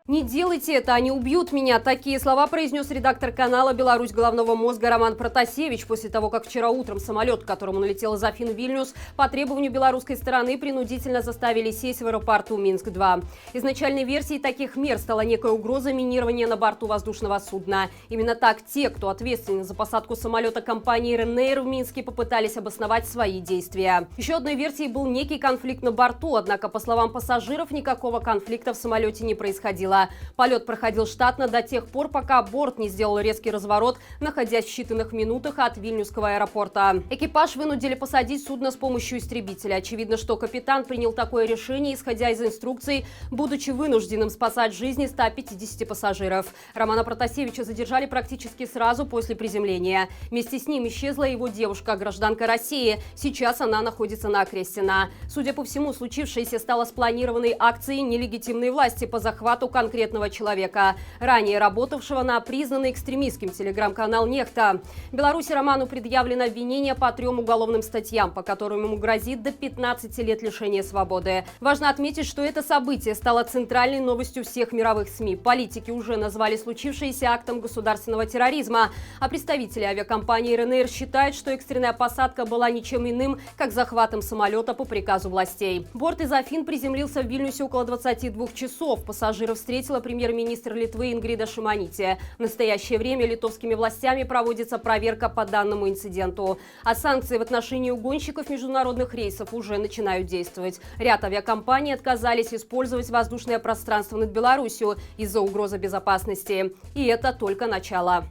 «Не делайте это, они убьют меня». Такие слова произнес редактор канала «Беларусь головного мозга» Роман Протасевич после того, как вчера утром самолет, к которому налетел из Афин в Вильнюс, по требованию белорусской стороны принудительно заставили сесть в аэропорту Минск-2. Изначальной версией таких мер стала некая угроза минирования на борту воздушного судна. Именно так те, кто ответственен за посадку самолета компании Ryanair в Минске, попытались обосновать свои действия. Еще одной версией был некий конфликт на борту, однако, по словам пассажиров, никакого конфликта в самолете не происходило. Полет проходил штатно до тех пор, пока борт не сделал резкий разворот, находясь в считанных минутах от Вильнюсского аэропорта. Экипаж вынудили посадить судно с помощью истребителя. Очевидно, что капитан принял такое решение, исходя из инструкций, будучи вынужденным спасать жизни 150 пассажиров. Романа Протасевича задержали практически сразу после приземления. Вместе с ним исчезла его девушка, гражданка России. Сейчас она находится на Окрестина. Судя по всему, случившееся стало спланированной акцией нелегитимной власти по захвату конкретного человека, ранее работавшего на признанный экстремистским телеграм-канал «Нехта». В Беларуси Роману предъявлено обвинение по 3 уголовным статьям, по которым ему грозит до 15 лет лишения свободы. Важно отметить, что это событие стало центральной новостью всех мировых СМИ. Политики уже назвали случившееся актом государственного терроризма, а представители авиакомпании Ryanair считают, что экстренная посадка была ничем иным, как захватом самолета по приказу властей. Борт из Афин приземлился в Вильнюсе около 22 часов. Пассажиров встретила премьер-министр Литвы Ингрида Шимоняте. В настоящее время литовскими властями проводится проверка по данному инциденту. А санкции в отношении угонщиков международных рейсов уже начинают действовать. Ряд авиакомпаний отказались использовать воздушное пространство над Беларусью из-за угрозы безопасности. И это только начало.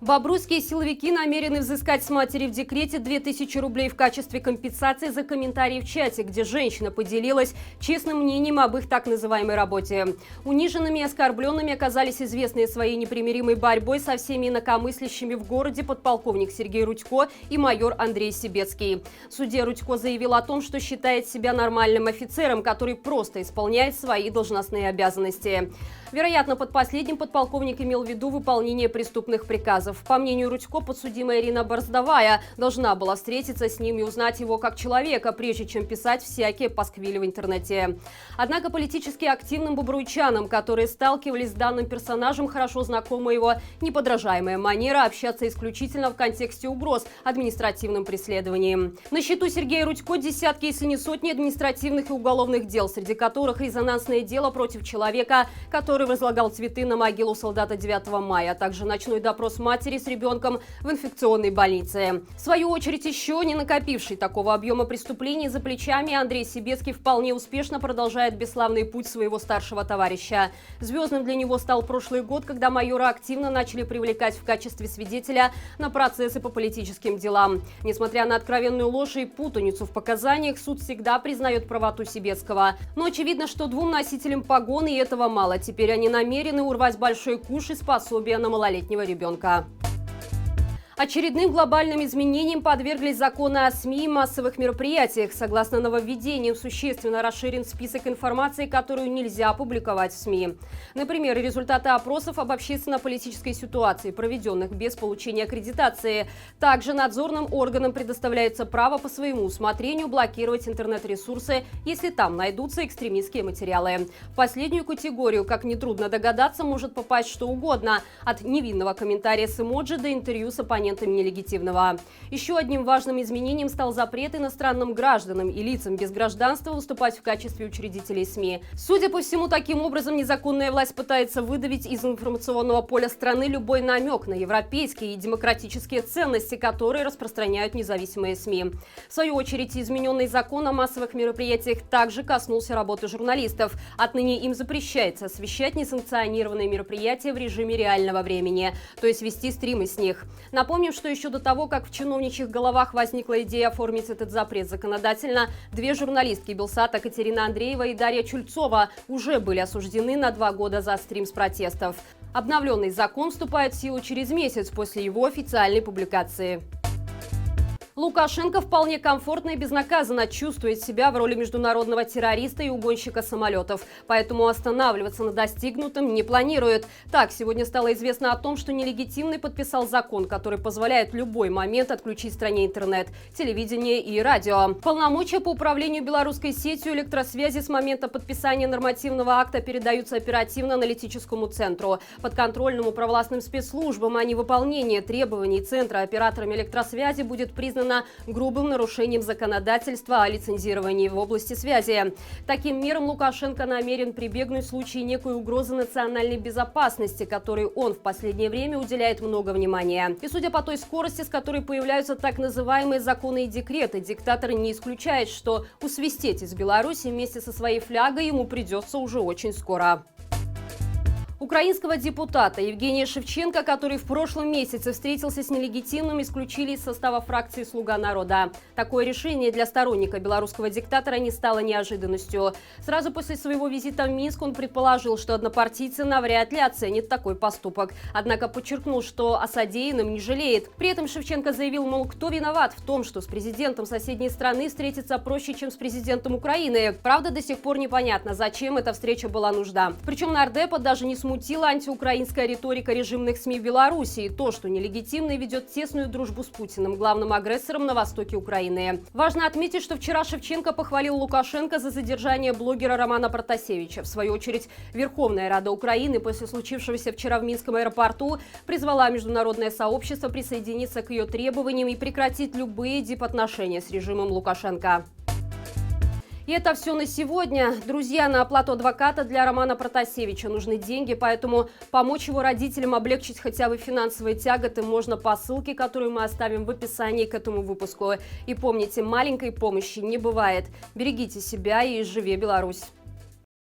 Бобруйские силовики намерены взыскать с матери в декрете 2000 рублей в качестве компенсации за комментарии в чате, где женщина поделилась честным мнением об их так называемой работе. Униженными и оскорбленными оказались известные своей непримиримой борьбой со всеми инакомыслящими в городе подполковник Сергей Рудько и майор Андрей Себецкий. В суде Рудько заявил о том, что считает себя нормальным офицером, который просто исполняет свои должностные обязанности. Вероятно, под последним подполковник имел в виду выполнение преступных приказов. По мнению Рудько, подсудимая Ирина Борздовая должна была встретиться с ним и узнать его как человека, прежде чем писать всякие пасквили в интернете. Однако политически активным бобруйчанам, которые сталкивались с данным персонажем, хорошо знакома его неподражаемая манера общаться исключительно в контексте угроз административным преследованием. На счету Сергея Рудько десятки, если не сотни административных и уголовных дел, среди которых резонансное дело против человека, который возлагал цветы на могилу солдата 9 мая, а также ночной допрос матери с ребенком в инфекционной больнице. В свою очередь, еще не накопивший такого объема преступлений за плечами, Андрей Себецкий вполне успешно продолжает бесславный путь своего старшего товарища. Звездным для него стал прошлый год, когда майора активно начали привлекать в качестве свидетеля на процессы по политическим делам. Несмотря на откровенную ложь и путаницу в показаниях, суд всегда признает правоту Себецкого. Но очевидно, что двум носителям погон и этого мало. Теперь они намерены урвать большой куш из пособия на малолетнего ребенка. Очередным глобальным изменениям подверглись законы о СМИ и массовых мероприятиях. Согласно нововведениям, существенно расширен список информации, которую нельзя публиковать в СМИ. Например, результаты опросов об общественно-политической ситуации, проведенных без получения аккредитации. Также надзорным органам предоставляется право по своему усмотрению блокировать интернет-ресурсы, если там найдутся экстремистские материалы. В последнюю категорию, как нетрудно догадаться, может попасть что угодно. От невинного комментария с эмоджи до интервью с оппонентами нелегитимного. Еще одним важным изменением стал запрет иностранным гражданам и лицам без гражданства выступать в качестве учредителей СМИ. Судя по всему, таким образом незаконная власть пытается выдавить из информационного поля страны любой намек на европейские и демократические ценности, которые распространяют независимые СМИ. В свою очередь, измененный закон о массовых мероприятиях также коснулся работы журналистов. Отныне им запрещается освещать несанкционированные мероприятия в режиме реального времени, то есть вести стримы с них. Напомним, что еще до того, как в чиновничьих головах возникла идея оформить этот запрет законодательно, две журналистки Белсата Катерина Андреева и Дарья Чульцова уже были осуждены на 2 года за стрим с протестов. Обновленный закон вступает в силу через месяц после его официальной публикации. Лукашенко вполне комфортно и безнаказанно чувствует себя в роли международного террориста и угонщика самолетов. Поэтому останавливаться на достигнутом не планирует. Так, сегодня стало известно о том, что нелегитимный подписал закон, который позволяет в любой момент отключить стране интернет, телевидение и радио. Полномочия по управлению белорусской сетью электросвязи с момента подписания нормативного акта передаются оперативно-аналитическому центру, подконтрольному провластным спецслужбам, а невыполнение требований центра операторами электросвязи будет признано грубым нарушением законодательства о лицензировании в области связи. Таким мерам Лукашенко намерен прибегнуть в случае некой угрозы национальной безопасности, которой он в последнее время уделяет много внимания. И судя по той скорости, с которой появляются так называемые законы и декреты, диктатор не исключает, что усвистеть из Беларуси вместе со своей флягой ему придется уже очень скоро. Украинского депутата Евгения Шевченко, который в прошлом месяце встретился с нелегитимным, исключили из состава фракции «Слуга народа». Такое решение для сторонника белорусского диктатора не стало неожиданностью. Сразу после своего визита в Минск он предположил, что однопартийцы навряд ли оценят такой поступок. Однако подчеркнул, что о содеянном не жалеет. При этом Шевченко заявил, мол, кто виноват в том, что с президентом соседней страны встретиться проще, чем с президентом Украины. Правда, до сих пор непонятно, зачем эта встреча была нужна. Причем нардепа даже не смутила антиукраинская риторика режимных СМИ в Беларуси и то, что нелегитимный ведет тесную дружбу с Путиным, главным агрессором на востоке Украины. Важно отметить, что вчера Шевченко похвалил Лукашенко за задержание блогера Романа Протасевича. В свою очередь, Верховная Рада Украины после случившегося вчера в Минском аэропорту призвала международное сообщество присоединиться к ее требованиям и прекратить любые дипотношения с режимом Лукашенко. И это все на сегодня. Друзья, на оплату адвоката для Романа Протасевича нужны деньги, поэтому помочь его родителям облегчить хотя бы финансовые тяготы можно по ссылке, которую мы оставим в описании к этому выпуску. И помните, маленькой помощи не бывает. Берегите себя и живи Беларусь!